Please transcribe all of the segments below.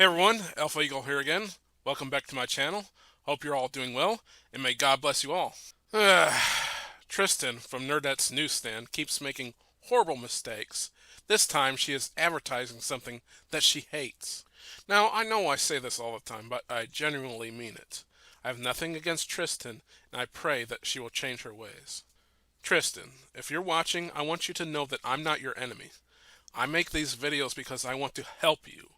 Hey everyone, Alpha Eagle here again. Welcome back to my channel. Hope you're all doing well, and may God bless you all. Tristen from Nerdette's Newsstand keeps making horrible mistakes. This time she is advertising something that she hates. Now, I know I say this all the time, but I genuinely mean it. I have nothing against Tristen, and I pray that she will change her ways. Tristen, if you're watching, I want you to know that I'm not your enemy. I make these videos because I want to help you.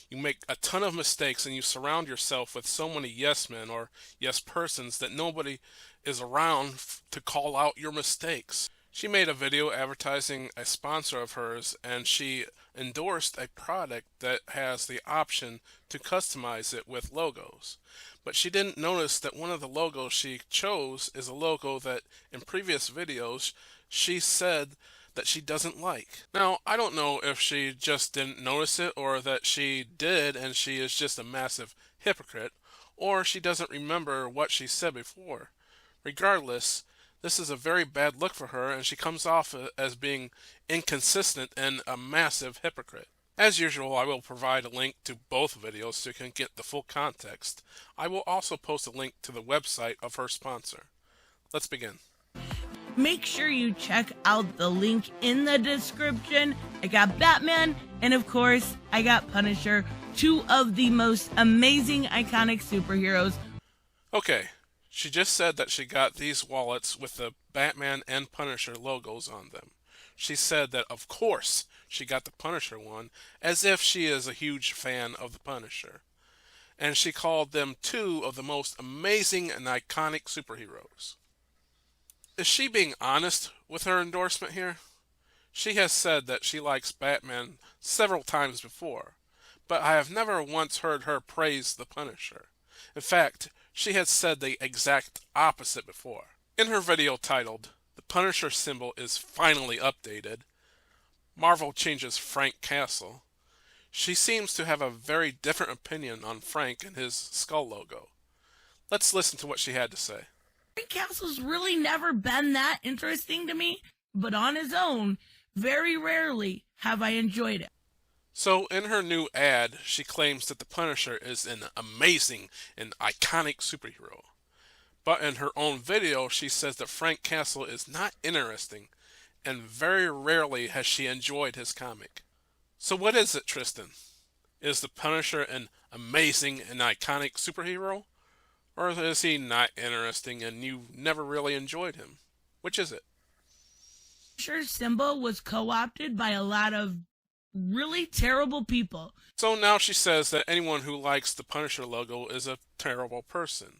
You make a ton of mistakes and you surround yourself with so many yes men or yes persons that nobody is around to call out your mistakes. She made a video advertising a sponsor of hers and she endorsed a product that has the option to customize it with logos. But she didn't notice that one of the logos she chose is a logo that in previous videos she said that she doesn't like. Now, I don't know if she just didn't notice it or that she did and she is just a massive hypocrite, or she doesn't remember what she said before. Regardless, this is a very bad look for her and she comes off as being inconsistent and a massive hypocrite. As usual, I will provide a link to both videos so you can get the full context. I will also post a link to the website of her sponsor. Let's begin. Make sure you check out the link in the description. I got Batman, and of course, I got Punisher, two of the most amazing, iconic superheroes. Okay, she just said that she got these wallets with the Batman and Punisher logos on them. She said that, of course, she got the Punisher one, as if she is a huge fan of the Punisher. And she called them two of the most amazing and iconic superheroes. Is she being honest with her endorsement here? She has said that she likes Batman several times before, but I have never once heard her praise the Punisher. In fact, she has said the exact opposite before. In her video titled, "The Punisher symbol is finally updated," Marvel changes Frank Castle. She seems to have a very different opinion on Frank and his skull logo. Let's listen to what she had to say. Frank Castle's really never been that interesting to me, but on his own, very rarely have I enjoyed it. So, in her new ad, she claims that the Punisher is an amazing and iconic superhero. But in her own video, she says that Frank Castle is not interesting, and very rarely has she enjoyed his comic. So what is it, Tristen? Is the Punisher an amazing and iconic superhero? Or is he not interesting and you never really enjoyed him? Which is it? Punisher symbol was co-opted by a lot of really terrible people. So now she says that anyone who likes the Punisher logo is a terrible person.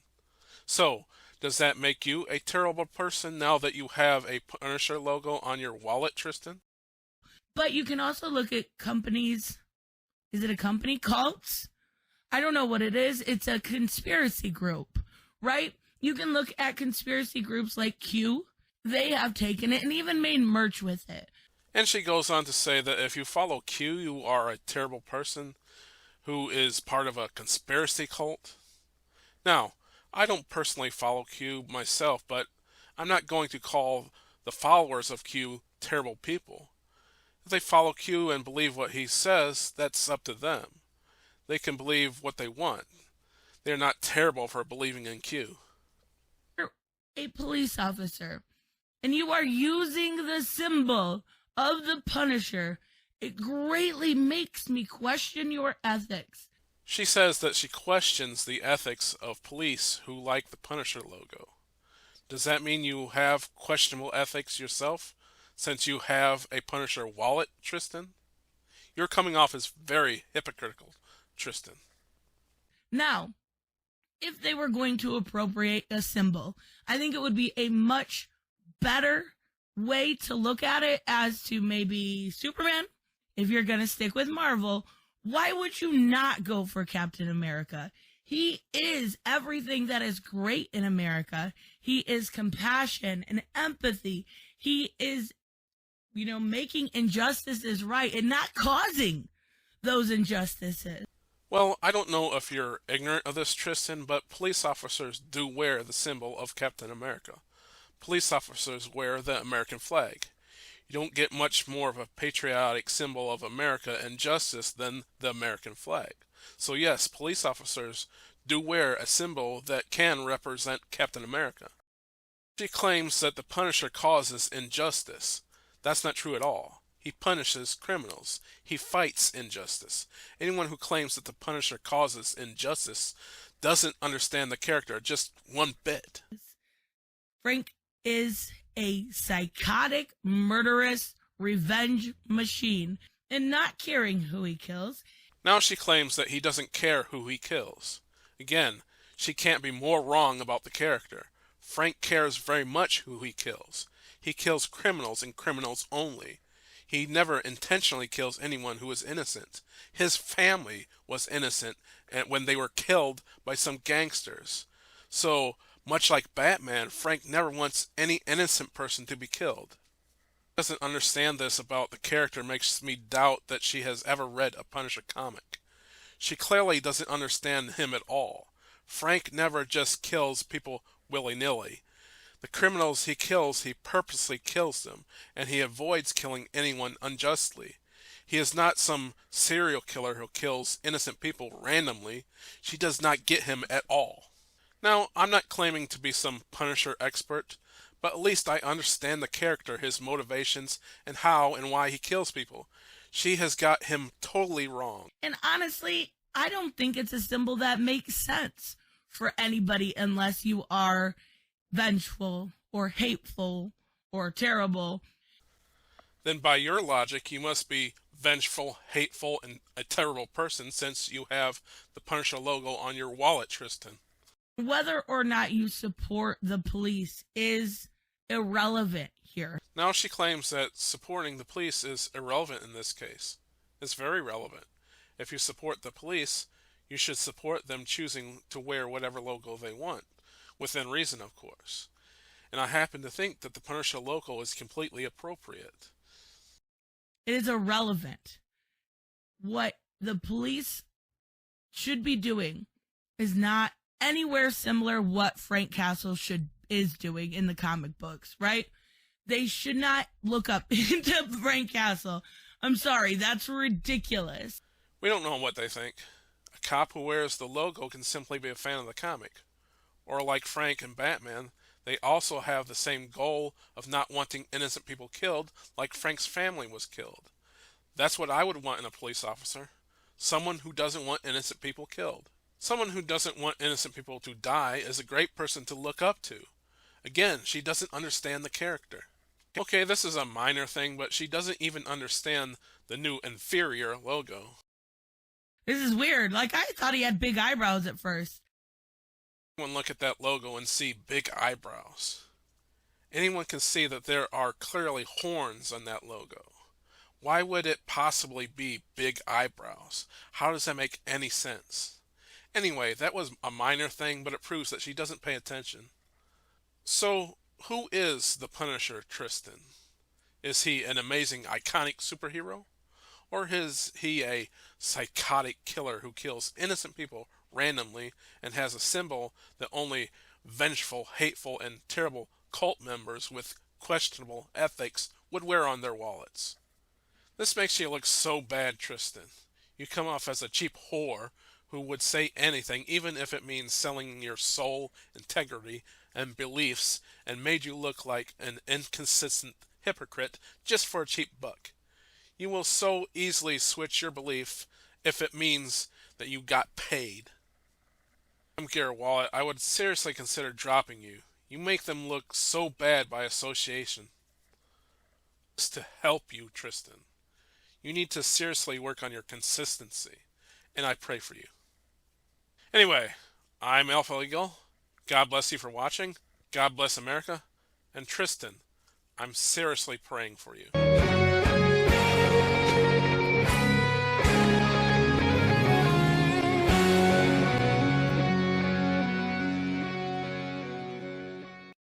So, does that make you a terrible person now that you have a Punisher logo on your wallet, Tristen? But you can also look at companies. Is it a company? Cults? I don't know what it is. It's a conspiracy group, right? You can look at conspiracy groups like Q. They have taken it and even made merch with it. And she goes on to say that if you follow Q, you are a terrible person who is part of a conspiracy cult. Now, I don't personally follow Q myself, but I'm not going to call the followers of Q terrible people. If they follow Q and believe what he says, that's up to them. They can believe what they want. They're not terrible for believing in Q. You're a police officer, and you are using the symbol of the Punisher. It greatly makes me question your ethics. She says that she questions the ethics of police who like the Punisher logo. Does that mean you have questionable ethics yourself, since you have a Punisher wallet, Tristen? You're coming off as very hypocritical, Tristen. Now, if they were going to appropriate a symbol, I think it would be a much better way to look at it as to maybe Superman. If you're going to stick with Marvel, why would you not go for Captain America? He is everything that is great in America. He is compassion and empathy. He is, making injustices right and not causing those injustices. Well, I don't know if you're ignorant of this, Tristen, but police officers do wear the symbol of Captain America. Police officers wear the American flag. You don't get much more of a patriotic symbol of America and justice than the American flag. So yes, police officers do wear a symbol that can represent Captain America. She claims that the Punisher causes injustice. That's not true at all. He punishes criminals. He fights injustice. Anyone who claims that the Punisher causes injustice doesn't understand the character just one bit. Frank is a psychotic, murderous revenge machine, and not caring who he kills. Now she claims that he doesn't care who he kills. Again, she can't be more wrong about the character. Frank cares very much who he kills. He kills criminals and criminals only. He never intentionally kills anyone who is innocent. His family was innocent when they were killed by some gangsters. So, much like Batman, Frank never wants any innocent person to be killed. Doesn't understand this about the character makes me doubt that she has ever read a Punisher comic. She clearly doesn't understand him at all. Frank never just kills people willy-nilly. The criminals he kills, he purposely kills them, and he avoids killing anyone unjustly. He is not some serial killer who kills innocent people randomly. She does not get him at all. Now, I'm not claiming to be some Punisher expert, but at least I understand the character, his motivations, and how and why he kills people. She has got him totally wrong. And honestly, I don't think it's a symbol that makes sense for anybody unless you are vengeful or hateful or terrible. Then by your logic, you must be vengeful, hateful, and a terrible person since you have the Punisher logo on your wallet, Tristen. Whether or not you support the police is irrelevant here. Now she claims that supporting the police is irrelevant in this case. It's very relevant. If you support the police, you should support them choosing to wear whatever logo they want, within reason, of course. And I happen to think that the Punisher logo is completely appropriate. It is irrelevant. What the police should be doing is not anywhere similar what Frank Castle is doing in the comic books, right? They should not look up into Frank Castle. I'm sorry, that's ridiculous. We don't know what they think. A cop who wears the logo can simply be a fan of the comic. Or like Frank and Batman, they also have the same goal of not wanting innocent people killed like Frank's family was killed. That's what I would want in a police officer. Someone who doesn't want innocent people killed. Someone who doesn't want innocent people to die is a great person to look up to. Again, she doesn't understand the character. Okay, this is a minor thing, but she doesn't even understand the new inferior logo. This is weird. Like, I thought he had big eyebrows at first. Anyone look at that logo and see big eyebrows. Anyone can see that there are clearly horns on that logo. Why would it possibly be big eyebrows? How does that make any sense? Anyway, that was a minor thing, but it proves that she doesn't pay attention. So, who is the Punisher, Tristen? Is he an amazing, iconic superhero? Or is he a psychotic killer who kills innocent people randomly and has a symbol that only vengeful, hateful, and terrible cult members with questionable ethics would wear on their wallets? This makes you look so bad, Tristen. You come off as a cheap whore who would say anything, even if it means selling your soul, integrity, and beliefs, and made you look like an inconsistent hypocrite just for a cheap buck. You will so easily switch your belief if it means that you got paid. I'm Garrett Wallet. I would seriously consider dropping you. You make them look so bad by association. Just to help you, Tristen. You need to seriously work on your consistency, and I pray for you. Anyway, I'm Alpha Eagle. God bless you for watching. God bless America. And Tristen, I'm seriously praying for you.